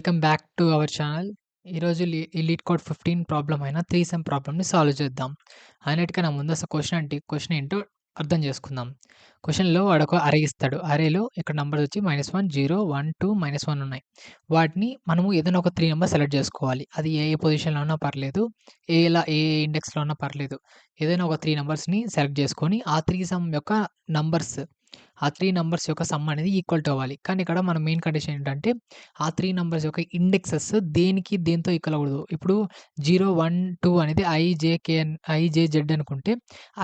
Welcome back to our channel. ఈరోజు lead code 15 problem అయిన 3 some ప్రాబ్లమ్‌ని సాల్వ్ చేద్దాం. అన్నిటికన్నా ముందు అసలు క్వెషన్ ఏంటో అర్థం చేసుకుందాం. క్వెషన్‌లో వాడొక అరే ఇస్తాడు. అరేలో ఇక్కడ నంబర్స్ వచ్చి -1, 0, 1, 2, -1 ఉన్నాయి. వాటిని మనము ఏదైనా ఒక 3 నంబర్స్ సెలెక్ట్ చేసుకోవాలి. అది ఏ పొజిషన్‌లో ఉన్నా పర్లేదు. ఏ ఇండెక్స్‌లో ఉన్నా పర్లేదు. ఏదైనా ఒక 3 నంబర్స్‌ని సెలెక్ట్ చేసుకొని ఆ 3 సమ్ యొక్క నంబర్స్ ఆ 3 నంబర్స్ యొక్క సమ్ అనేది ఈక్వల్ టు అవ్వాలి. కానీ ఇక్కడ మన మెయిన్ కండిషన్ ఏంటంటే ఆ 3 నంబర్స్ యొక్క ఇండెక్సెస్ దేనితో ఈక్వల్ అవ్వకూడదు. ఇప్పుడు 0, 1, 2 అనేది జెడ్ అనుకుంటే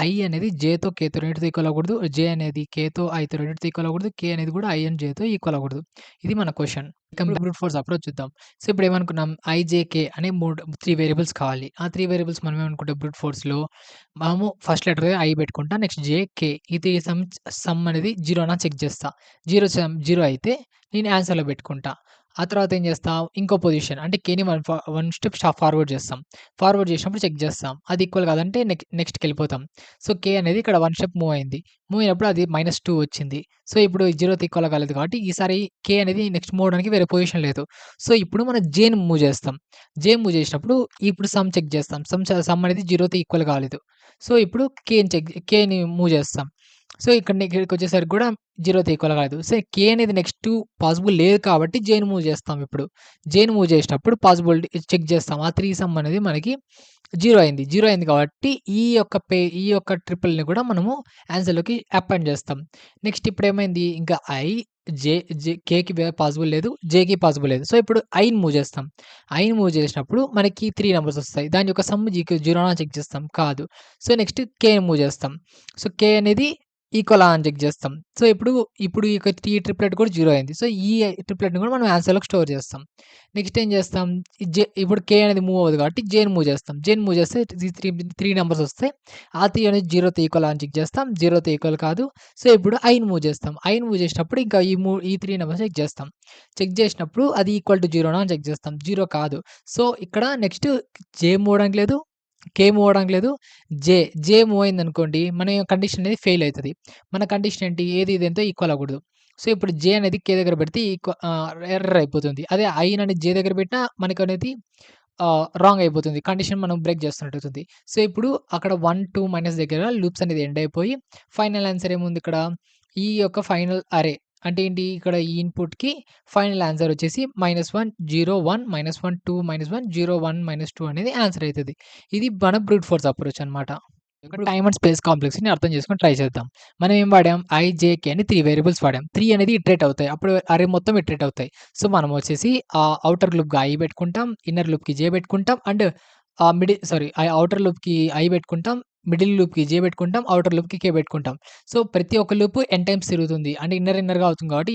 ఐ అనేది జేతో, కేతో రెండిటితో ఈక్వల్ అవ్వకూడదు. జే అనేది కేతో, ఐతో రెండిటితో ఈక్వల్ అవ్వకూడదు. కే అనేది కూడా ఐ అండ్ జేతో ఈక్వల్ అవ్వకూడదు. ఇది మన క్వెషన్. ఇక బ్రూట్ ఫోర్స్ అప్రోచ్ చూద్దాం. సో, ఇప్పుడు ఏమనుకున్నాం ఐజేకే అనే 3 వేరియబుల్స్ కావాలి. ఆ 3 వేరియబుల్స్ మనం ఏమనుకుంటాం బ్రూట్ ఫోర్స్‌లో మనము ఫస్ట్ లెటర్ ఐ పెట్టుకుంటా. నెక్స్ట్ జే, కే ఈ 3 సమ్ అనేది జీరోనా చెక్ చేస్తా. 0 అయితే నేను ఆన్సర్‌లో పెట్టుకుంటా. ఆ తర్వాత ఏం చేస్తా ఇంకో పొజిషన్ అంటే కేని వన్ స్టెప్ ఫార్వర్డ్ చేస్తాం. ఫార్వర్డ్ చేసినప్పుడు చెక్ చేస్తాం. అది ఈక్వల్ కాదంటే నెక్స్ట్‌కెళ్ళిపోతాం. సో, కే అనేది ఇక్కడ వన్ స్టెప్ మూవ్ అయింది. మూవ్ అయినప్పుడు అది -2 వచ్చింది. సో, ఇప్పుడు 0తో ఈక్వల్ కాలేదు కాబట్టి ఈసారి కే అనేది నెక్స్ట్ మూవ్ అవ్వడానికి వేరే పొజిషన్ లేదు. సో, ఇప్పుడు మనం జేని మూవ్ చేస్తాం. జే మూవ్ చేసినప్పుడు ఇప్పుడు సమ్ చెక్ చేస్తాం. సమ్ అనేది 0తో ఈక్వల్ కాలేదు. సో, ఇప్పుడు కేని మూవ్ చేస్తాం. సో, ఇక్కడికొచ్చేసరికి కూడా 0తో ఈక్వల్ కాదు. సో, కే అనేది నెక్స్ట్ పాసిబుల్ లేదు కాబట్టి జేని మూవ్ చేస్తాం ఇప్పుడు. జేని మూవ్ చేసినప్పుడు పాసిబిలిటీ చెక్ చేస్తాం. ఆ 3 సమ్ అనేది మనకి 0 అయింది. 0 అయింది కాబట్టి ఈ యొక్క ట్రిపుల్‌ని కూడా మనము ఆన్సర్‌లోకి అపెండ్ చేస్తాం. నెక్స్ట్ ఇప్పుడేమైంది ఇంకా జే జే కేకి పాసిబుల్ లేదు. జేకి పాసిబుల్ లేదు. సో, ఇప్పుడు ఐని మూవ్ చేస్తాం. ఐని మూవ్ చేసినప్పుడు మనకి 3 నంబర్స్ వస్తాయి. దాని యొక్క సమ్ జీరోనా చెక్ చేస్తాం. కాదు. సో, నెక్స్ట్ కేని మూవ్ చేస్తాం. సో, కే అనేది ఈక్వలా అని చెక్ చేస్తాం. సో, ఇప్పుడు ఈ ట్రిప్లెట్ కూడా 0 అయింది. సో, ఈ ట్రిప్లెట్‌ని కూడా మనం ఆన్సర్‌లోకి స్టోర్ చేస్తాం. నెక్స్ట్ ఏం చేస్తాం ఇప్పుడు కే అనేది మూవ్ అవ్వదు కాబట్టి జేని మూవ్ చేస్తాం. జేని మూవ్ చేస్తే 3 నంబర్స్ వస్తాయి. ఆ 3 అనేది 0తో ఈక్వలా అని చెక్ చేస్తాం. 0తో ఈక్వల్ కాదు. సో, ఇప్పుడు ఐని మూవ్ చేస్తాం. ఐని మూవ్ చేసినప్పుడు ఇంకా ఈ 3 నంబర్స్ చెక్ చేస్తాం. చెక్ చేసినప్పుడు అది ఈక్వల్ టు 0నా అని చెక్ చేస్తాం. 0 కాదు. సో, ఇక్కడ నెక్స్ట్ జే మూవ్ అవ్వడానికి లేదు. కే మూవ్ అవ్వడానికి లేదు. జే మూవ్ అయిందనుకోండి మన కండిషన్ అనేది ఫెయిల్ అయితది. మన కండిషన్ ఏంటి? ఏది దేనితో ఈక్వల్ అవ్వకూడదు. సో, ఇప్పుడు జే అనేది కే దగ్గర పెడితే ఎర్రర్ అయిపోతుంది. అదే ఐ అనేది జే దగ్గర పెట్టినా మనకనేది రాంగ్ అయిపోతుంది. కండిషన్ మనం బ్రేక్ చేస్తున్నట్టు అవుతుంది. సో, ఇప్పుడు అక్కడ 1, 2 మైనస్ దగ్గర లూప్స్ అనేది ఎండ్ అయిపోయి ఫైనల్ ఆన్సర్ ఏముంది ఇక్కడ? ఈ యొక్క ఫైనల్ అరే అంటే ఏంటి? ఇక్కడ ఈ ఇన్‌పుట్‌కి ఫైనల్ ఆన్సర్ వచ్చేసి -1, 0, 1, -1, 2, -1, 0, 1, -2 అనేది ఆన్సర్ అయితది. ఇది మన బ్రూట్ ఫోర్స్ అప్రోచ్ అన్నమాట. ఇప్పుడు టైమ్ అండ్ స్పేస్ కాంప్లెక్స్‌ని అర్థం చేసుకొని ట్రై చేద్దాం. మనం ఏం వాడాం? అని 3 వేరియబుల్స్ వాడాం. 3 అనేది ఇటరేట్ అవుతాయి. అప్పుడు అరే మొత్తం ఇటరేట్ అవుతాయి. సో, మనం వచ్చేసి ఔటర్ లూప్‌గా ఐ పెట్టుకుంటాం. ఇన్నర్ లూప్‌కి జే పెట్టుకుంటాం. అండ్ ఔటర్ లూప్‌కి ఐ పెట్టుకుంటాం. మిడిల్ లూప్‌కి జే పెట్టుకుంటాం. ఔటర్ లూప్‌కి కే పెట్టుకుంటాం. సో, ప్రతి ఒక్క లూప్ n టైమ్స్ తిరుగుతుంది. అంటే ఇన్నర్‌గా అవుతుంది కాబట్టి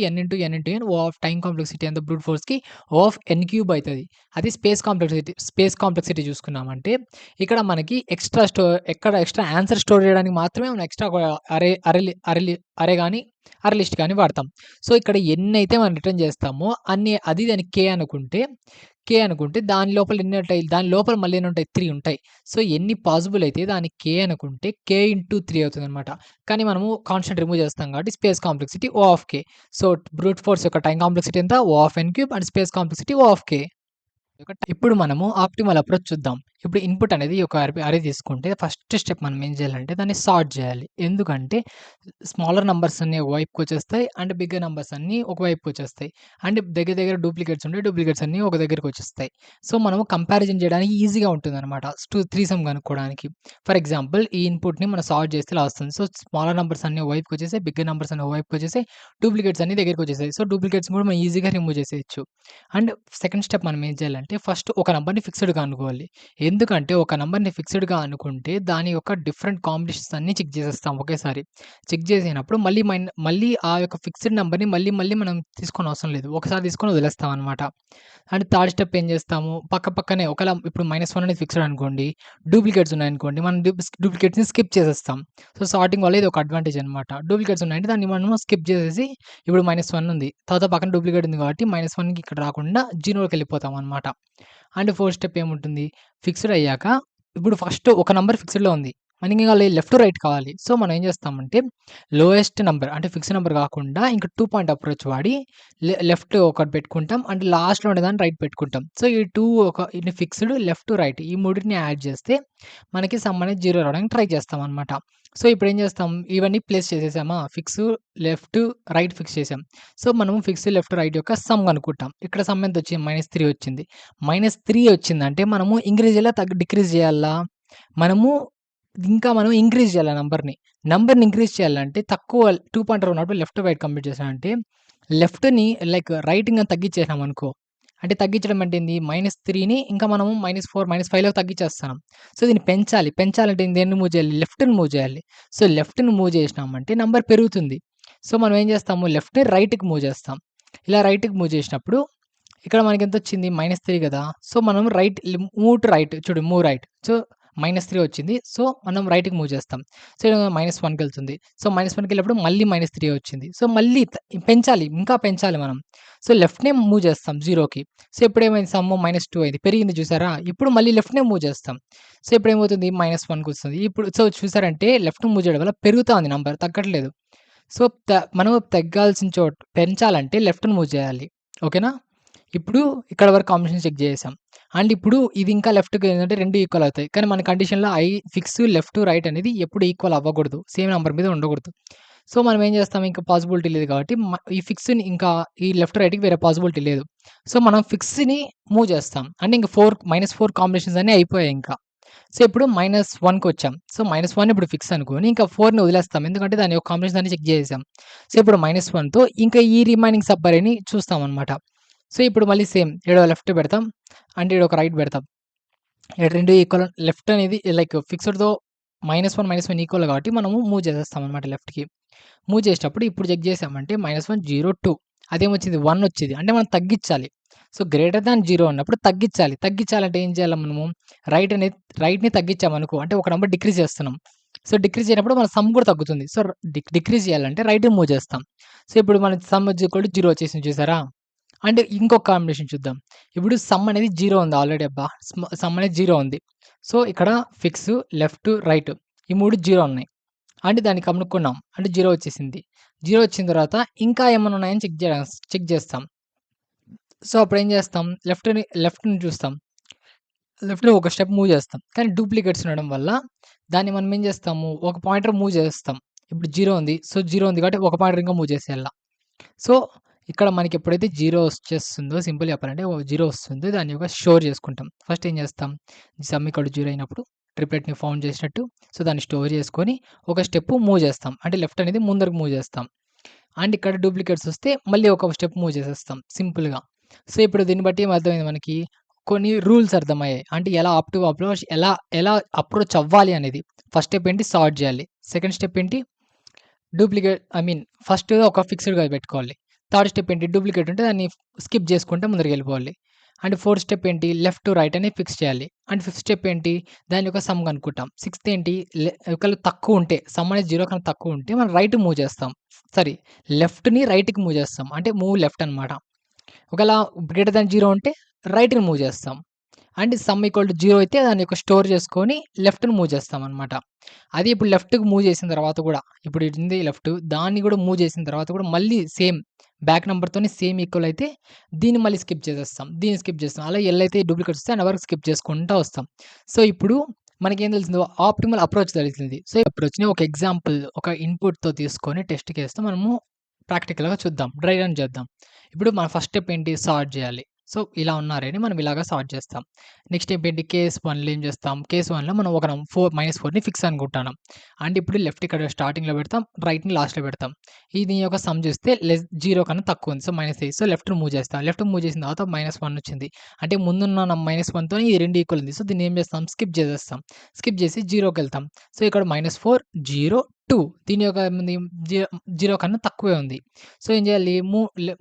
n O of time complexity and the brute ఫోర్స్‌కి ఓ ఆఫ్ n క్యూబ్ అయితది. అది స్పేస్ కాంప్లెక్సిటీ చూసుకున్నామంటే ఇక్కడ మనకి ఎక్స్ట్రా ఆన్సర్ స్టోర్ చేయడానికి మాత్రమే మనం ఎక్స్ట్రా ఒక అరే అరెలి అరెలి అరే గాని, అరే లిస్ట్ గాని వాడతాం. సో, ఇక్కడ ఎన్నైతే మనం రిటర్న్ చేస్తామో దానికి కే అనుకుంటే దాని లోపల మళ్ళీ ఎన్నుంటాయి? 3 ఉంటాయి. సో, ఎన్ని పాసిబుల్ అయితే దానికి కే అనుకుంటే కే ఇంటూ 3 అవుతుందనమాట. కానీ మనము కాన్స్టెంట్ రిమూవ్ చేస్తాం కాబట్టి space complexity O of k. So, brute force యొక్క టైమ్ కాంప్లెక్సిటీ ఎంత? O of n cube and space complexity O of k. ఇప్పుడు మనము ఆప్టిమల్ అప్రోచ్ చూద్దాం. ఇప్పుడు ఇన్‌పుట్ అనేది ఒక అరే తీసుకుంటే ఫస్ట్ స్టెప్ మనం ఏం చేయాలంటే దాన్ని సార్ట్ చేయాలి. ఎందుకంటే స్మాలర్ నంబర్స్ అన్నీ ఒక వైపుకొచ్చేస్తాయి. అండ్ బిగ్గర్ నంబర్స్ అన్నీ ఒక వైపుకొచ్చేస్తాయి. అండ్ దగ్గర దగ్గర డూప్లికేట్స్ ఉంటే డూప్లికేట్స్ అన్నీ ఒక దగ్గరకొచ్చేస్తాయి. సో, మనము కంపారిజన్ చేయడానికి ఈజీగా ఉంటుందన్నమాట. 3 సమ్ కనుక్కోవడానికి. ఫర్ ఎగ్జాంపుల్ ఈ ఇన్‌పుట్‌ని మనం సార్ట్ చేస్తే ఇలా వస్తుంది. సో, స్మాలర్ నంబర్స్ అన్నీ ఒక వైపుకొచ్చేసాయి. బిగ్గర్ నంబర్స్ అన్నీ ఒక వైపుకొచ్చేసాయి. డూప్లికేట్స్ అన్నీ దగ్గరకొచ్చేసాయి. సో, డూప్లికేట్స్‌ని కూడా మనం ఈజీగా రిమూవ్ చేసేయొచ్చు. అండ్ సెకండ్ స్టెప్ మనం ఏం చేయాలంటే ఫస్ట్ ఒక నంబర్‌ని ఫిక్స్‌డ్‌గా అనుకోవాలి. ఎందుకంటే ఒక నంబర్‌ని ఫిక్స్‌డ్‌గా అనుకుంటే దాని యొక్క డిఫరెంట్ కాంబినేషన్స్ అన్నీ చెక్ చేసేస్తాం ఒకేసారి. చెక్ చేసినప్పుడు మళ్ళీ ఆ యొక్క ఫిక్స్‌డ్ నంబర్‌ని మళ్ళీ మనం తీసుకోనవసరం లేదు. ఒకసారి తీసుకొని వదిలేస్తాం అనమాట. అండ్ థర్డ్ స్టెప్ ఏం చేస్తాము పక్కనే ఒకవేళ ఇప్పుడు -1 అనేది ఫిక్స్‌డ్ అనుకోండి. డూప్లికేట్స్ ఉన్నాయనుకోండి. మనం డూప్లికేట్స్‌ని స్కిప్ చేసేస్తాం. సో, సార్టింగ్ వల్ల ఇది ఒక అడ్వాంటేజ్ అనమాట. డూప్లికేట్స్ ఉన్నాయంటే దాన్ని మనము స్కిప్ చేసేసి ఇప్పుడు -1 ఉంది. తర్వాత పక్కన డూప్లికేట్ ఉంది కాబట్టి -1కి ఇక్కడ రాకుండా 0కెళ్ళిపోతామనమాట. అండ్ ఫోర్త్ స్టెప్ ఏముంటుంది? ఫిక్స్డ్ అయ్యాక ఇప్పుడు ఫస్ట్ ఒక నంబర్ ఫిక్స్డ్‌లో ఉంది. మనకి ఇంకా లెఫ్ట్, రైట్ కావాలి. సో, మనం ఏం చేస్తామంటే లోయెస్ట్ నంబర్ అంటే ఫిక్స్డ్ నంబర్ కాకుండా ఇంకా 2 పాయింట్ అప్రోచ్ వాడి లెఫ్ట్ ఒకటి పెట్టుకుంటాం. అండ్ లాస్ట్‌లో ఉండేదాన్ని రైట్ పెట్టుకుంటాం. సో, ఈ 2 ఇది ఫిక్స్డ్, లెఫ్ట్, రైట్ ఈ మూడిటిని యాడ్ చేస్తే మనకి సమ్ అనేది 0 రావడానికి ట్రై చేస్తామనమాట. సో, ఇప్పుడేం చేస్తాం ఇవన్నీ ప్లేస్ చేసేసామా ఫిక్స్, లెఫ్ట్, రైట్ ఫిక్స్ చేసాం. సో, మనం ఫిక్స్, లెఫ్ట్, రైట్ యొక్క సమ్ కనుక్కుంటాం. ఇక్కడ సమ్ ఎంతొచ్చింది? -3 వచ్చింది. -3 వచ్చిందంటే మనము ఇంక్రీజ్ చేయాలా? డిక్రీజ్ చేయాలా? మనం ఇంక్రీజ్ చేయాలి నంబర్‌ని. నంబర్‌ని ఇంక్రీజ్ చేయాలంటే తక్కువ 2 పాయింటర్ ఉన్నప్పుడు లెఫ్ట్, రైట్ కంప్లీట్ చేసామంటే లెఫ్ట్‌ని లైక్ రైట్ ఇంక తగ్గించేసామనుకో. అంటే తగ్గించడం అంటే ఏంది? -3ని ఇంకా మనము -4, -5లోకి తగ్గించేస్తున్నాం. సో, దీన్ని పెంచాలి. పెంచాలంటే దేన్ని మూవ్ చేయాలి? లెఫ్ట్‌ని మూవ్ చేయాలి. సో, లెఫ్ట్‌ని మూవ్ చేసినామంటే నంబర్ పెరుగుతుంది. సో, మనం ఏం చేస్తాము? లెఫ్ట్‌ని రైట్‌కి మూవ్ చేస్తాం. ఇలా రైట్‌కి మూవ్ చేసినప్పుడు ఇక్కడ మనకెంతొచ్చింది? -3 గదా! సో, మనం మూవ్ టు రైట్ చూడు మూవ్ రైట్. సో, -3 వచ్చింది. సో, మనం రైట్‌కి మూవ్ చేస్తాం. సో, -1కెళ్తుంది. సో, -1కెళ్ళినప్పుడు మళ్ళీ -3 వచ్చింది. సో, మళ్ళీ పెంచాలి. ఇంకా పెంచాలి మనం. సో, లెఫ్ట్‌నే మూవ్ చేస్తాం 0కి. సో, ఇప్పుడేమైంది సమ్ -2 అయింది. పెరిగింది చూసారా? ఇప్పుడు మళ్ళీ లెఫ్ట్‌నే మూవ్ చేస్తాం. సో, ఇప్పుడేమవుతుంది? -1కొస్తుంది. ఇప్పుడు సో, చూసారంటే లెఫ్ట్ మూవ్ చేయడం వల్ల పెరుగుతా ఉంది నంబర్ తగ్గట్లేదు. సో, మనం తగ్గాల్సిన పెంచాలంటే లెఫ్ట్‌ని మూవ్ చేయాలి. ఓకేనా? ఇప్పుడు ఇక్కడ వరకు కాంబినేషన్ చెక్ చేసేసాం. అండ్ ఇప్పుడు ఇది ఇంకా లెఫ్ట్‌కి ఏంటంటే 2 ఈక్వల్ అవుతాయి. కానీ మన కండిషన్‌లో ఫిక్స్, లెఫ్ట్, రైట్ అనేది ఎప్పుడు ఈక్వల్ అవ్వకూడదు. సేమ్ నంబర్ మీద ఉండకూడదు. సో, మనం ఏం చేస్తాం ఇంకా పాసిబిలిటీ లేదు కాబట్టి ఈ ఫిక్స్‌ని ఇంకా ఈ లెఫ్ట్, రైట్‌కి వేరే పాసిబిలిటీ లేదు. సో, మనం ఫిక్స్‌ని మూవ్ చేస్తాం. అంటే ఇంక -4 కాంబినేషన్స్ అన్నీ అయిపోయాయి ఇంకా. సో, ఇప్పుడు -1కొచ్చాం. సో, -1 ఇప్పుడు ఫిక్స్ అనుకోని ఇంకా 4ని వదిలేస్తాం. ఎందుకంటే దాని యొక్క కాంబినేషన్ అన్ని చెక్ చేసేసాం. సో, ఇప్పుడు -1తో ఇంకా ఈ రిమైనింగ్ సబ్ అరేని చూస్తామనమాట. సో, ఇప్పుడు మళ్ళీ సేమ్ ఈడ లెఫ్ట్ పెడతాం. అండ్ ఈడ ఒక రైట్ పెడతాం. ఈడ 2 ఈక్వల్ లెఫ్ట్ అనేది లైక్ ఫిక్స్డ్‌తో -1 ఈక్వల్ కాబట్టి మనము మూవ్ చేసేస్తామనమాట లెఫ్ట్‌కి. మూవ్ చేసేటప్పుడు ఇప్పుడు చెక్ చేసామంటే -1 0 2 అదేమొచ్చింది 1 వచ్చింది. అంటే మనం తగ్గించాలి. సో, గ్రేటర్ థాన్ 0 ఉన్నప్పుడు తగ్గించాలి. తగ్గించాలంటే ఏం చేయాలి మనము? రైట్‌ని తగ్గించామనుకో అంటే ఒక నంబర్ డిక్రీజ్ చేస్తున్నాం. సో, డిక్రీజ్ చేయనప్పుడు మన సమ్ కూడా తగ్గుతుంది. సో, డిక్రీజ్ చేయాలంటే రైట్‌ని మూవ్ చేస్తాం. సో, ఇప్పుడు మన సమ్ 0 వచ్చేసింది చూసారా? అంటే ఇంకొక కాంబినేషన్ చూద్దాం. ఇప్పుడు సమ్ అనేది 0 ఉంది ఆల్రెడీ అబ్బా! సమ్ అనేది 0 ఉంది. సో, ఇక్కడ ఫిక్స్, లెఫ్ట్, రైట్ ఈ 3 0 ఉన్నాయి. అంటే దాన్ని కనుక్కున్నాం. అంటే 0 వచ్చేసింది. 0 వచ్చిన తర్వాత ఇంకా ఏమన్నా ఉన్నాయని చెక్ చేస్తాం. సో, అప్పుడేం చేస్తాం? లెఫ్ట్‌ని చూస్తాం. లెఫ్ట్‌ని ఒక స్టెప్ మూవ్ చేస్తాం. కానీ డూప్లికేట్స్ ఉండడం వల్ల దాన్ని మనం ఏం చేస్తాము? ఒక పాయింటర్ మూవ్ చేస్తాం. ఇప్పుడు 0 ఉంది. సో, 0 ఉంది కాబట్టి ఒక పాయింటర్ ఇంకా మూవ్ చేసేయాల. సో, ఇక్కడ మనకి ఎప్పుడైతే 0 వచ్చేస్తుందో సింపుల్ చెప్పాలంటే 0 వస్తుందో దాన్ని ఒక స్టోర్ చేసుకుంటాం. ఫస్ట్ ఏం చేస్తాం? సమ్ ఈక్వల్ టు 0 అయినప్పుడు ట్రిప్లెట్‌ని ఫౌండ్ చేసినట్టు సో, దాన్ని స్టోర్ చేసుకొని ఒక స్టెప్ మూవ్ చేస్తాం. అంటే లెఫ్ట్ అనేది ముందరకు మూవ్ చేస్తాం. అండ్ ఇక్కడ డూప్లికేట్స్ వస్తే మళ్ళీ ఒక స్టెప్ మూవ్ చేసేస్తాం సింపుల్‌గా. సో, ఇప్పుడు దీన్ని బట్టి ఏమర్థమైంది మనకి కొన్ని రూల్స్ అర్థమయ్యాయి. అంటే ఎలా ఎలా ఎలా అప్రోచ్ అవ్వాలి అనేది. ఫస్ట్ స్టెప్ ఏంటి? సార్ట్ చేయాలి. సెకండ్ స్టెప్ ఏంటి? ఫస్ట్ ఒక ఫిక్స్‌డ్‌గా పెట్టుకోవాలి. థర్డ్ స్టెప్ ఏంటి? డూప్లికేట్ ఉంటే దాన్ని స్కిప్ చేసుకుంటే ముందరికెళ్ళిపోవాలి. అండ్ ఫోర్త్ స్టెప్ ఏంటి? లెఫ్ట్ టు రైట్ అని ఫిక్స్ చేయాలి. అండ్ ఫిఫ్త్ స్టెప్ ఏంటి? దాని యొక్క సమ్ కనుక్కుంటాం. సిక్స్త్ ఏంటి? ఒకవేళ తక్కువ ఉంటే సమ్ అనేది 0 కన్నా తక్కువ ఉంటే మనం రైట్ మూవ్ చేస్తాం. సారీ లెఫ్ట్‌ని రైట్‌కి మూవ్ చేస్తాం. అంటే మూవ్ లెఫ్ట్ అనమాట. ఒకవేళ గ్రేటర్ థాన్ 0 ఉంటే రైట్‌ని మూవ్ చేస్తాం. అండ్ సమ్ ఈక్వల్ టు 0 అయితే దాన్ని ఒక స్టోర్ చేసుకొని లెఫ్ట్‌ని మూవ్ చేస్తామనమాట. అది ఇప్పుడు లెఫ్ట్‌కి మూవ్ చేసిన తర్వాత కూడా ఇప్పుడు ఇది ఉంది లెఫ్ట్ దాన్ని కూడా మూవ్ చేసిన తర్వాత కూడా మళ్ళీ సేమ్ బ్యాక్ నంబర్‌తోని సేమ్ ఈక్వల్ అయితే దీన్ని మళ్ళీ స్కిప్ చేసేస్తాం. దీన్ని స్కిప్ చేస్తాం. అలా ఎల్లైతే డూప్లికేట్స్ వస్తే అన్ని వరకు స్కిప్ చేసుకుంటా వస్తాం. సో, ఇప్పుడు మనకేం తెలిసిందో ఆప్టిమల్ అప్రోచ్ తెలిసింది. సో, ఈ అప్రోచ్‌ని ఒక ఎగ్జాంపుల్ ఒక ఇన్‌పుట్‌తో తీసుకొని టెస్ట్ కేస్‌తో మనము ప్రాక్టికల్‌గా చూద్దాం. డ్రై రన్ చేద్దాం. ఇప్పుడు మన ఫస్ట్ స్టెప్ ఏంటి? సార్ట్ చేయాలి. సో, ఇలా ఉన్న అరేని మనం ఇలాగా సార్ట్ చేస్తాం. నెక్స్ట్ స్టెప్ ఏంటి? కేస్ 1లో ఏం చేస్తాం? కేస్ 1లో మనం ఒక 4 ఫిక్స్ అనుకుంటున్నాం. అండ్ ఇప్పుడు లెఫ్ట్ ఇక్కడ స్టార్టింగ్‌లో పెడతాం. రైట్‌ని లాస్ట్‌లో పెడతాం. దీని యొక్క సమ్ చూస్తే 0 కన్నా తక్కువ ఉంది. సో, -3 సో, లెఫ్ట్‌ని మూవ్ చేస్తాం. లెఫ్ట్ మూవ్ చేసిన తర్వాత -1 వచ్చింది. అంటే ముందున్న -1తోని ఈ 2 ఈక్వల్ ఉంది. సో, దీన్ని ఏం చేస్తాం? స్కిప్ చేసేస్తాం. స్కిప్ చేసి 0కెళ్తాం. సో, ఇక్కడ -4 0 2 దీని యొక్క ఏముంది? 0 కన్నా తక్కువే ఉంది. సో, ఏం చేయాలి?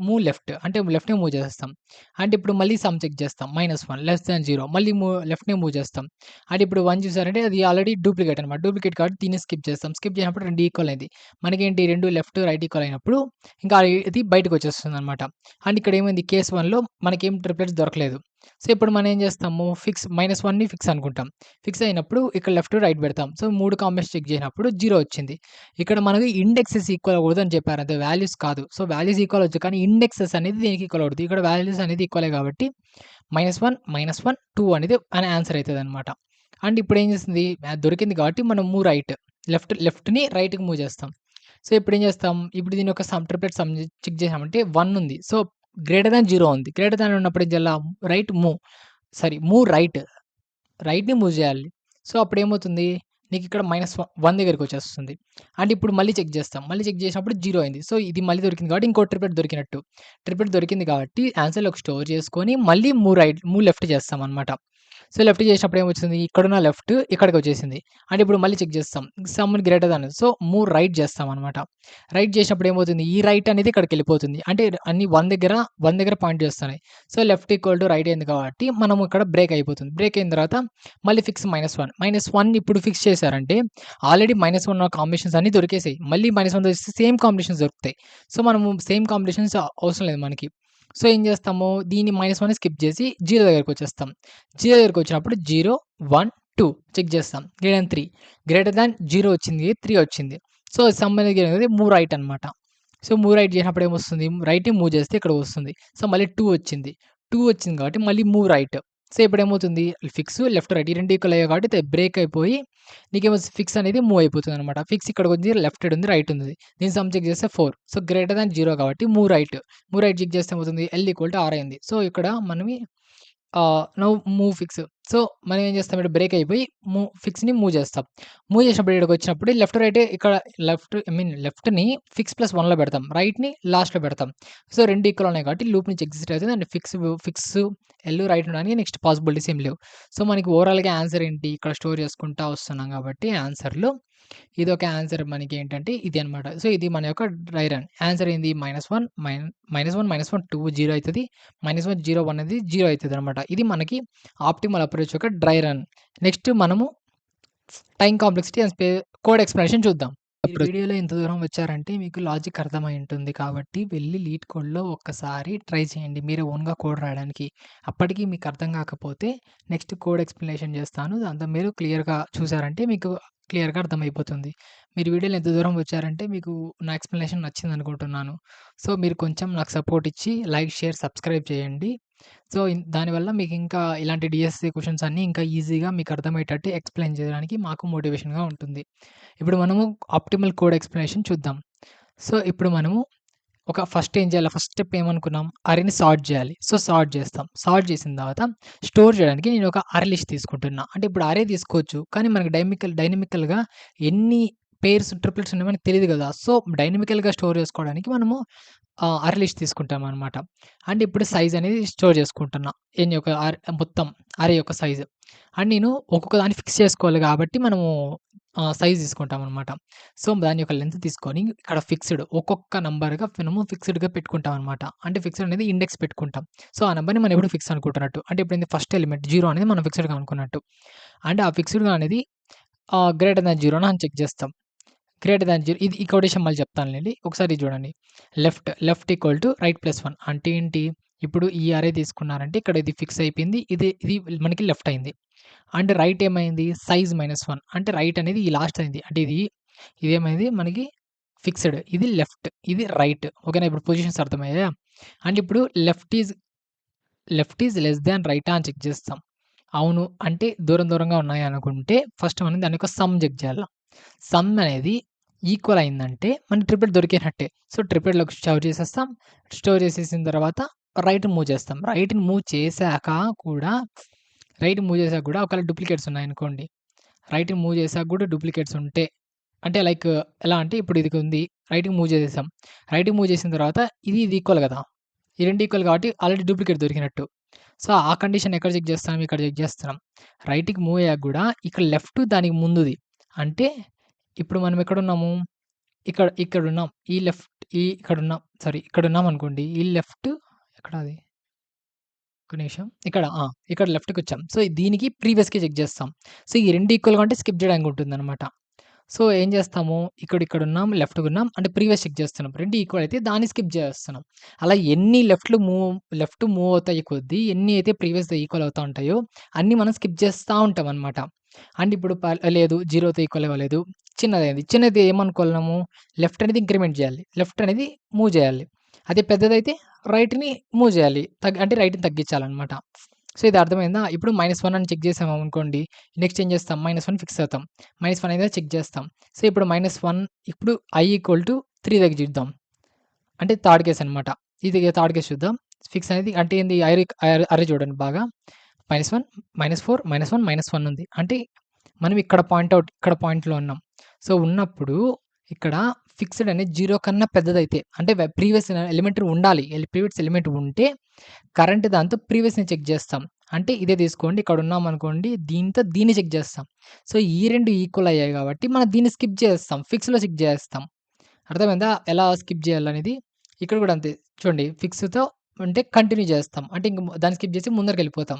మూవ్ లెఫ్ట్ అంటే లెఫ్ట్‌ని మూవ్ చేసేస్తాం. అంటే ఇప్పుడు మళ్ళీ సమ్ చెక్ చేస్తాం. -1 లెస్ థాన్ 0 మళ్ళీ లెఫ్ట్‌నే మూవ్ చేస్తాం. అంటే ఇప్పుడు 1 చూసారంటే అది ఆల్రెడీ డూప్లికేట్ అనమాట. డూప్లికేట్ కాబట్టి దీన్ని స్కిప్ చేస్తాం. స్కిప్ చేసినప్పుడు 2 ఈక్వల్ అయింది. మనకేంటి 2 లెఫ్ట్, రైట్ ఈక్వల్ అయినప్పుడు ఇంకా ఇది బయటకొచ్చేస్తుందనమాట. అండ్ ఇక్కడ ఏమైంది కేస్ 1లో మనకేం ట్రిప్లెట్స్ దొరకలేదు. సో, ఇప్పుడు మనం ఏం చేస్తాము -1ని ఫిక్స్ అనుకుంటాం. ఫిక్స్ అయినప్పుడు ఇక్కడ లెఫ్ట్, రైట్ పెడతాం. సో, 3 కాంబినేషన్ చెక్ చేసినప్పుడు 0 వచ్చింది. ఇక్కడ మనకు ఇండెక్సెస్ ఈక్వల్ అవ్వకూడదని చెప్పారు. అంతే వాల్యూస్ కాదు. సో, వాల్యూస్ ఈక్వల్ అవ్వచ్చు. కానీ ఇండెక్సెస్ అనేది దేనికి ఈక్వల్ అవుద్ది. ఇక్కడ వాల్యూస్ అనేది ఈక్వలే కాబట్టి -1, -1, 2 అనేది ఆన్సర్ అయితదనమాట. అండ్ ఇప్పుడేం చేస్తుంది దొరికింది కాబట్టి మనం మూవ్ రైట్. లెఫ్ట్‌ని రైట్‌కి మూవ్ చేస్తాం. సో, ఇప్పుడేం చేస్తాం, ఇప్పుడు దీని యొక్క ట్రిప్లెట్ సమ్ చెక్ చేసామంటే 1 ఉంది. సో, గ్రేటర్ థాన్ 0 ఉంది. గ్రేటర్ థాన్ ఉన్నప్పుడు ఏం చేయాల రైట్ మూవ్ మూవ్ రైట్‌ని మూవ్ చేయాలి. సో, అప్పుడేమవుతుంది నీకిక్కడ -1 దగ్గరికొచ్చేస్తుంది. అండ్ ఇప్పుడు మళ్ళీ చెక్ చేస్తాం. మళ్ళీ చెక్ చేసినప్పుడు 0 అయింది. సో, ఇది మళ్ళీ దొరికింది కాబట్టి ఇంకో ట్రిప్లెట్ దొరికినట్టు. ట్రిప్లెట్ దొరికింది కాబట్టి ఆన్సర్‌లోకి స్టోర్ చేసుకొని మళ్ళీ మూవ్ లెఫ్ట్ చేస్తామనమాట. సో, లెఫ్ట్ చేసినప్పుడు ఏమొచ్చింది ఇక్కడున్న లెఫ్ట్ ఇక్కడికొచ్చేసింది. అండ్ ఇప్పుడు మళ్ళీ చెక్ చేస్తాం. Sum greater than so, move right చేస్తామనమాట. రైట్ చేసినప్పుడు ఏమవుతుంది ఈ రైట్ అనేది ఇక్కడికెళ్ళిపోతుంది. అంటే అన్ని 1 దగ్గర పాయింట్ చేస్తున్నాయి. So, left equal to right అయింది కాబట్టి మనము ఇక్కడ బ్రేక్ అయిపోతుంది. బ్రేక్ అయిన తర్వాత మళ్ళీ ఫిక్స్ -1. -1 ఇప్పుడు ఫిక్స్ చేశారంటే ఆల్రెడీ -1 ఉన్న కాంబినేషన్స్ అన్నీ దొరికేసాయి. మళ్ళీ -1 దొరికితే సేమ్ కాంబినేషన్స్ దొరుకుతాయి. సో, మనము సేమ్ కాంబినేషన్స్ అవసరం లేదు మనకి. సో, ఏం చేస్తాము దీన్ని -1 స్కిప్ చేసి 0 దగ్గరికొచ్చేస్తాం. 0 దగ్గరికొచ్చినప్పుడు 0, 1, 2 చెక్ చేస్తాం. గ్రేటర్ థాన్ 0 వచ్చింది. 3 వచ్చింది. సో, సమ్ అనేది మూవ్ రైట్ అనమాట. సో, మూవ్ రైట్ చేసినప్పుడు ఏమొస్తుంది రైట్‌ని మూవ్ చేస్తే ఇక్కడికొస్తుంది. సో, మళ్ళీ 2 వచ్చింది. 2 వచ్చింది కాబట్టి మళ్ళీ మూవ్ రైట్. సో, ఇప్పుడేమవుతుంది లెఫ్ట్, రైట్ ఈ 2 ఈక్వల్ అయ్యాయి కాబట్టి బ్రేక్ అయిపోయి నీకేమో ఫిక్స్ అనేది మూవ్ అయిపోతుందనమాట. ఫిక్స్ ఇక్కడికుంది, లెఫ్ట్ ఉంది, రైట్ ఉంది. దీన్ని సమ్ చెక్ చేస్తే 4. సో, గ్రేటర్ థాన్ 0 కాబట్టి move right. Move right check చేస్తే ఏమవుతుంది L=R అయింది. సో, ఇక్కడ మనమి నౌ మూవ్ ఫిక్స్. సో, మనం ఏం చేస్తాం ఇక్కడ బ్రేక్ అయిపోయి ఫిక్స్‌ని మూవ్ చేస్తాం. మూవ్ చేసినప్పుడు ఇక్కడికొచ్చినప్పుడు లెఫ్ట్, రైట్ ఇక్కడ లెఫ్ట్‌ని ఫిక్స్ +1లో పెడతాం. రైట్‌ని లాస్ట్‌లో పెడతాం. సో, 2 ఈక్వల్ ఉన్నాయి కాబట్టి లూప్ నుంచి ఎగ్జిస్ట్ అవుతుంది. అండ్ ఫిక్స్ రైట్ ఉండడానికి నెక్స్ట్ పాసిబిలిటీస్ ఏం లేవు. సో, మనకి ఓవరాల్‌గా ఆన్సర్ ఏంటి ఇక్కడ స్టోర్ చేసుకుంటా వస్తున్నాం కాబట్టి ఆన్సర్‌లో ఇదొక ఆన్సర్ మనకేంటంటే ఇది అన్నమాట. సో, ఇది మన యొక్క డ్రై రన్. ఆన్సర్ ఏంది -1, -1, 2 0 అయితది. -1, 0, 1 అనేది 0 అయితదనమాట. ఇది మనకి ఆప్టిమల్ అప్రోచ్ యొక్క డ్రై రన్. నెక్స్ట్ మనము time complexity and code explanation చూద్దాం. మీరు వీడియోలో ఇంత దూరం వచ్చారంటే మీకు లాజిక్ అర్థమై ఉంటుంది కాబట్టి వెళ్లి లీడ్ కోడ్‌లో ఒక్కసారి ట్రై చేయండి. మీరే ఓన్‌గా కోడ్ రాయడానికి. అప్పటికి మీకు అర్థం కాకపోతే నెక్స్ట్ కోడ్ ఎక్స్‌ప్లనేషన్ చేస్తాను. దాంతో మీరు క్లియర్‌గా చూసారంటే మీకు క్లియర్‌గా అర్థమైపోతుంది. మీరు వీడియోలో ఎంత దూరం వచ్చారంటే మీకు నా ఎక్స్‌ప్లనేషన్ నచ్చిందనుకుంటున్నాను. సో, మీరు కొంచెం నాకు సపోర్ట్ ఇచ్చి లైక్, షేర్, సబ్స్క్రైబ్ చేయండి. సో, దానివల్ల మీకింకా ఇలాంటి డీఎస్సీ క్వెషన్స్ అన్నీ ఇంకా ఈజీగా మీకు అర్థమయ్యేటట్టు ఎక్స్‌ప్లెయిన్ చేయడానికి మాకు మోటివేషన్‌గా ఉంటుంది. ఇప్పుడు మనము ఆప్టిమల్ కోడ్ ఎక్స్‌ప్లనేషన్ చూద్దాం. సో, ఇప్పుడు మనము ఫస్ట్ ఏం చేయాలి? ఫస్ట్ స్టెప్ ఏమనుకున్నాం? అరేని సార్ట్ చేయాలి. సో, సార్ట్ చేస్తాం. సార్ట్ చేసిన తర్వాత స్టోర్ చేయడానికి నేను ఒక అరే లిస్ట్ తీసుకుంటున్నా. అంటే ఇప్పుడు అరే తీసుకోవచ్చు. కానీ మనకి డైనమికల్‌గా ఎన్ని పెయిర్స్, ట్రిప్లెట్స్ ఉన్నాయో మనకు తెలీదు కదా! సో, డైనమికల్‌గా స్టోర్ చేసుకోవడానికి మనము అరే లిస్ట్ తీసుకుంటామనమాట. అంటే ఇప్పుడు సైజ్ అనేది స్టోర్ చేసుకుంటున్నా. ఎన్ని ఒక మొత్తం అరే యొక్క సైజ్. అండ్ నేను ఒక్కొక్క దాన్ని ఫిక్స్ చేసుకోవాలి కాబట్టి మనము సైజ్ తీసుకుంటామనమాట. సో, దాని యొక్క లెంత్ తీసుకొని ఇక్కడ ఒక్కొక్క నంబర్‌గా మనము ఫిక్స్‌డ్‌గా పెట్టుకుంటామనమాట. అంటే ఫిక్స్‌డ్ అనేది ఇండెక్స్ పెట్టుకుంటాం. సో, ఆ నంబర్‌ని మనం ఎప్పుడు ఫిక్స్ అనుకుంటున్నట్టు. అంటే ఇప్పుడు ఫస్ట్ ఎలిమెంట్ 0 అనేది మనం ఫిక్స్‌డ్‌గా అనుకున్నట్టు. అంటే ఆ ఫిక్స్‌డ్‌గా అనేది గ్రేటర్ థాన్ 0 అని చెక్ చేస్తాం. గ్రేటర్ థాన్ 0 ఈ కొటేషన్ మళ్ళీ చెప్తానులెండి. ఒకసారి ఇది చూడండి. లెఫ్ట్ ఈక్వల్ టు రైట్ +1 అంటే ఏంటి? ఇప్పుడు ఈ అరే తీసుకున్నారంటే ఇక్కడ ఇది ఫిక్స్ అయిపోయింది. ఇది మనకి లెఫ్ట్ అయింది. అండ్ రైట్ ఏమైంది? సైజ్ -1 అంటే రైట్ అనేది ఈ లాస్ట్ అయింది. అంటే ఇదేమైంది మనకి ఫిక్స్‌డ్. ఇది లెఫ్ట్. ఇది రైట్. ఓకేనా? ఇప్పుడు పొజిషన్స్ అర్థమయ్యాయా? అండ్ ఇప్పుడు లెఫ్ట్ ఈజ్ లెస్ థాన్ రైటా అని చెక్ చేస్తాం. అవును. అంటే దూరంగా ఉన్నాయనుకుంటే ఫస్ట్ మనం దాని యొక్క సమ్ చెక్ చేయాల. సమ్ అనేది ఈక్వల్ అయిందంటే మనకి ట్రిప్లెట్ దొరికినట్టే. సో, ట్రిప్లెట్‌లోకి స్టోర్ చేసేస్తాం. స్టోర్ చేసేసిన తర్వాత రైట్‌ని మూవ్ చేస్తాం. రైట్‌ని మూవ్ చేసాక కూడా ఒకవేళ డూప్లికేట్స్ ఉన్నాయనుకోండి. రైట్‌ని మూవ్ చేసాక కూడా డూప్లికేట్స్ ఉంటే అంటే లైక్ ఎలా అంటే ఇప్పుడు ఇది ఉంది. రైట్‌కి మూవ్ చేసేసాం. రైట్‌కి మూవ్ చేసిన తర్వాత ఇది ఈక్వల్ కదా! ఈ 2 ఈక్వల్ కాబట్టి ఆల్రెడీ డూప్లికేట్ దొరికినట్టు. సో, ఆ కండిషన్ ఎక్కడ చెక్ చేస్తున్నాం? ఇక్కడ చెక్ చేస్తున్నాం. రైట్‌కి మూవ్ అయ్యాక గూడా ఇక్కడ లెఫ్ట్ దానికి ముందుది. అంటే ఇప్పుడు మనం ఎక్కడున్నాము? ఇక్కడున్నాం. ఇక్కడున్నామనుకోండి. ఈ లెఫ్ట్ ఎక్కడది? ఒక్క నిమిషం. ఇక్కడ లెఫ్ట్‌కొచ్చాం. సో, దీనికి ప్రీవియస్‌కి చెక్ చేస్తాం. సో, ఈ 2 ఈక్వల్‌గా ఉంటే స్కిప్ చేయడానికి ఉంటుందనమాట. సో, ఏం చేస్తాము, ఇక్కడున్నాం, లెఫ్ట్‌గున్నాం అంటే ప్రీవియస్ చెక్ చేస్తున్నాం. 2 ఈక్వల్ అయితే దాన్ని స్కిప్ చేసేస్తున్నాం. అలా ఎన్ని లెఫ్ట్ మూవ్ అవుతాయి కొద్దీ, ఎన్ని అయితే ప్రీవియస్‌తో ఈక్వల్ అవుతా ఉంటాయో, అన్నీ మనం స్కిప్ చేస్తా ఉంటామనమాట. అండ్ ఇప్పుడు లేదు 0తో ఈక్వల్ అవ్వలేదు. చిన్నదయింది. చిన్నది ఏమనుకున్నాము, లెఫ్ట్ అనేది ఇంక్రిమెంట్ చేయాలి. లెఫ్ట్ అనేది మూవ్ చేయాలి. అదే పెద్దదైతే రైట్‌ని మూవ్ చేయాలి. అంటే రైట్‌ని తగ్గించాలనమాట. సో, ఇది అర్థమైందా? ఇప్పుడు -1 అని చెక్ చేసామనుకోండి, నెక్స్ట్ ఏం చేస్తాం, -1 ఫిక్స్ అవుతాం. -1 అయిందా చెక్ చేస్తాం. సో, ఇప్పుడు -1 ఇప్పుడు i = 3 దగ్గర చూద్దాం. అంటే థర్డ్ కేస్ అనమాట. ఇది థర్డ్ కేస్ చూద్దాం. ఫిక్స్ అనేది అంటే ఏంది, అరే చూడండి బాగా. -1, -4, -1, -1 ఉంది. అంటే మనం ఇక్కడ పాయింట్‌లో ఉన్నాం. సో, ఉన్నప్పుడు ఇక్కడ ఫిక్స్‌డ్ అనేది 0 కన్నా పెద్దదైతే అంటే ప్రీవియస్ ఎలిమెంటరీ ఉండాలి. ప్రీవియస్ ఎలిమెంట్ ఉంటే కరెంట్ దాంతో ప్రీవియస్‌ని చెక్ చేస్తాం. అంటే ఇదే తీసుకోండి, ఇక్కడున్నామనుకోండి, దీంతో దీన్ని చెక్ చేస్తాం. సో, ఈ 2 ఈక్వల్ అయ్యాయి కాబట్టి మనం దీన్ని స్కిప్ చేసేస్తాం. ఫిక్స్‌లో చెక్ చేసేస్తాం. అర్థమైందా? ఎలా స్కిప్ చేయాలనేది? ఇక్కడ కూడా అంతే. చూడండి, ఫిక్స్‌తో అంటే కంటిన్యూ చేస్తాం. అంటే ఇంక దాన్ని స్కిప్ చేసి ముందరికెళ్ళిపోతాం.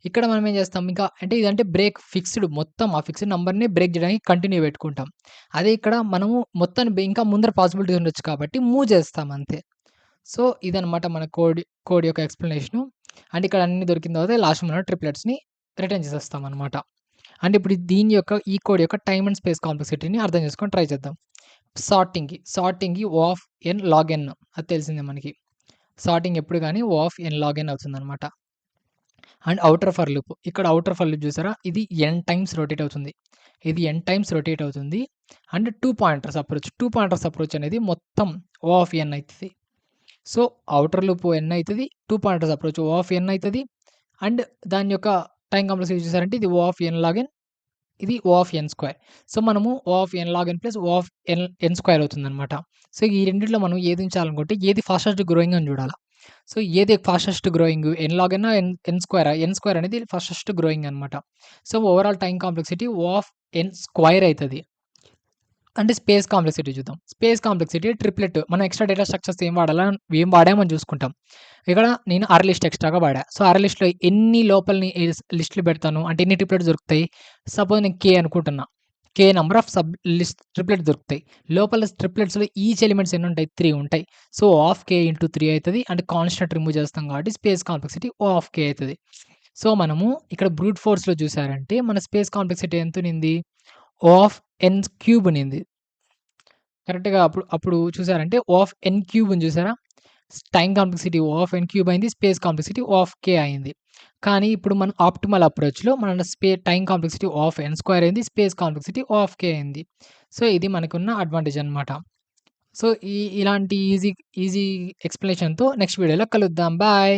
ఇక్కడ మనం ఏం చేస్తాం, ఇంకా అంటే ఇదంటే బ్రేక్ ఫిక్స్‌డ్ మొత్తం ఆ ఫిక్స్‌డ్ నంబర్‌ని బ్రేక్ చేయడానికి కంటిన్యూ పెట్టుకుంటాం. అదే ఇక్కడ మనము మొత్తాన్ని ఇంకా ముందర పాసిబిలిటీ ఉండొచ్చు కాబట్టి మూవ్ చేస్తాం అంతే. సో, ఇదనమాట మన కోడ్ యొక్క ఎక్స్‌ప్లనేషను. అండ్ ఇక్కడ అన్నీ దొరికిన తర్వాత లాస్ట్ మనం ట్రిప్లెట్స్‌ని రిటర్న్ చేసేస్తామనమాట. అంటే ఇప్పుడు ఈ కోడ్ యొక్క టైమ్ అండ్ స్పేస్ కాంప్లెక్సిటీని అర్థం చేసుకొని ట్రై చేద్దాం. సార్టింగ్‌కి O of n log n అది తెలిసిందే మనకి. సార్టింగ్ ఎప్పుడు గాని O of n log n అవుతుందనమాట. And outer for loop. ఇక్కడ ఔటర్ ఫర్ లూప్ చూసారా? ఇది n టైమ్స్ రొటేట్ అవుతుంది. ఇది n టైమ్స్ రొటేట్ అవుతుంది. And 2 pointers approach. 2 pointers approach అనేది మొత్తం O ఆఫ్ n అయితది. సో, ఔటర్ లూప్ n అయితది. 2 pointers approach O of n అయితది. అండ్ దాని యొక్క టైమ్ కాంప్లెక్సిటీ చూసారంటే ఇది O of n log n, ఇది O of n square. So, మనము O of n log n plus O of n square అవుతుందనమాట. So, ఈ రెండిట్లో మనం ఏది ఉంచాలనుకుంటే ఏది ఫాస్టెస్ట్ గ్రోయింగ్ అని చూడాల. సో, ఏది fastest growing n log n n స్క్వేరా? n square అనేది ఫాస్టెస్ట్ గ్రోయింగ్ అనమాట. So, overall time complexity O of n square అయితది. అంటే స్పేస్ కాంప్లెక్సిటీ చూద్దాం. స్పేస్ కాంప్లెక్సిటీ ట్రిప్లెట్ మనం ఎక్స్‌ట్రా డేటా స్ట్రక్చర్స్ ఏం వాడామని చూసుకుంటాం. ఇక్కడ నేను అరే లిస్ట్ ఎక్స్‌ట్రాగా వాడా. సో, అరే లిస్ట్‌లో ఎన్ని లోపలని లిస్ట్‌లు పెడతాను అంటే ఎన్ని ట్రిప్లెట్స్ దొరుకుతాయి. సపోజ్ నేను k అనుకుంటున్నా. నంబర్ ఆఫ్ ట్రిప్లెట్స్ దొరుకుతాయి. లోపల ట్రిప్లెట్స్‌లో ఈచ్ ఎలిమెంట్స్ ఎన్ని ఉంటాయి? 3 ఉంటాయి. So, O of k into 3 అయితది. అంటే కాన్స్టెంట్ రిమూవ్ చేస్తాం కాబట్టి space complexity O of k అయితది. సో, మనము ఇక్కడ బ్రూట్ ఫోర్స్‌లో చూసారంటే మన స్పేస్ కాంప్లెక్సిటీ ఎంతునింది? O ఆఫ్ n క్యూబ్ ఉనింది. కరెక్ట్‌గా అప్పుడు చూసారంటే O ఆఫ్ n క్యూబ్ ఉంది చూసారా? Time complexity O of n cube అయింది. Space complexity O of k అయింది. కానీ ఇప్పుడు మనం ఆప్టిమల్ అప్రోచ్‌లో మన time complexity O of n square అయింది. Space complexity O of k అయింది. సో, ఇది మనకున్న అడ్వాంటేజ్ అన్నమాట. సో, ఇలాంటి ఈజీ ఎక్స్‌ప్లనేషన్‌తో నెక్స్ట్ వీడియోలో కలుద్దాం. బాయ్.